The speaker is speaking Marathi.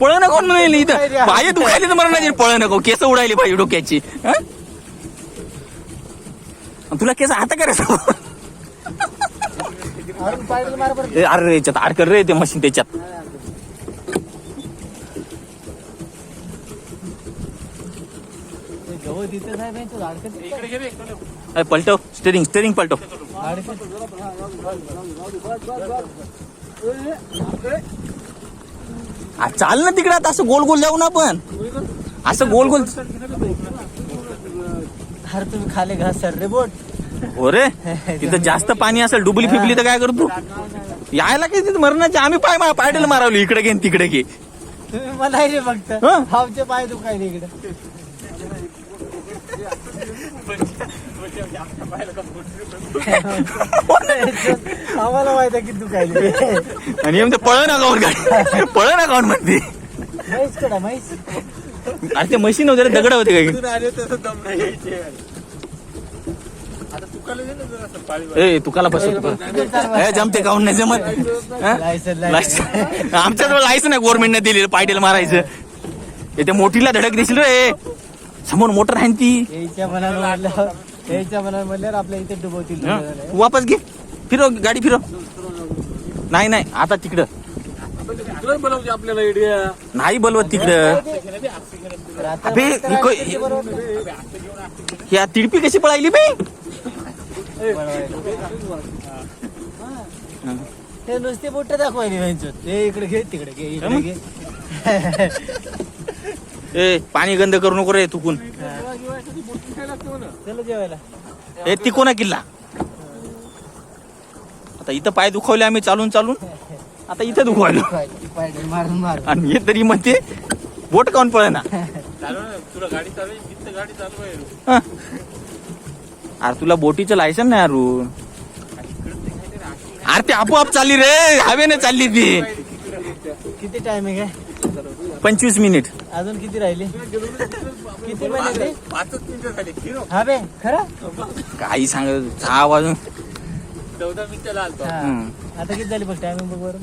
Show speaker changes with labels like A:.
A: पळ नको म्हणून इथं पाय दुखायले तर मरणाची पळ नको केस उडायली पाहिजे डोक्याची हं? तुला केस आता करायचं अरे याच्यात आड कर रे ते मशीन त्याच्यात पलटव स्टेरिंग पलटव चाल ना तिकडे आता असं गोल गोल जाऊ ना आपण असं गोल गोल
B: अरे तुम्ही खाली घास सर रे बोट
A: हो रे तिथं जास्त पाणी असेल डुबली फिबली तर काय करतो यायला काही तिथं मरणाचे आम्ही पायडेल मारावली इकडे घे तिकडे घे
B: तुम्ही मला रे फक्त
A: हं?
B: हावचे पाय दुखायले इकडे आम्हाला माहित आहे की दुखायले
A: आणि एम ते पळण अकाउंट गाडी पळण अकाउंट म्हणते
B: म्हैस कडा म्हैस
A: अरे ते मशीन वगैरे दगड होते काय ए तुकाला बसव जमते काऊन नाही जमत आमच्याजवळ लायसन आहे गव्हर्नमेंटने दिलेलं पायडेल मारायचं ते मोठीला धडक दिसेल रे समोर मोटर आहे ती
B: याच्या मनात म्हणल्यावर आपल्या इथे डुबवतील
A: वापस घे फिरव गाडी फिरव नाही आता तिकडं
C: आपल्याला आयडिया
A: नाही बोलवत तिकडं अबे ह्या तिडपी कशी पळायली बाई
B: ते नुसते बोट दाखवायला ते इकडे घे तिकडे घे इकडे घे
A: ए पाणी गंद करू नको रे चुकून
B: चलो जेवायला
A: ए तिकोना किल्ला आता इथं पाय दुखवले आम्ही चालून आता इथं दुखवायलो
B: मारून
A: आणि हे तरी म्हणते बोट काऊन पळना
C: तुला गाडी चालू
A: अरे तुला बोटीचं लायसन नाही अरुण अरे ते आपोआप चालली रे हवेने चालली ती
B: किती टाइम आहे काय
A: 25 मिनिट
B: अजून किती राहिले किती महिने
C: 5 मिनिटं झाली
B: हा बे खरं
A: काही सांग 6 वाजून
C: 14 मिनिटाला आलतो
B: आता किती झाली बघ टायमिंग बघ बरं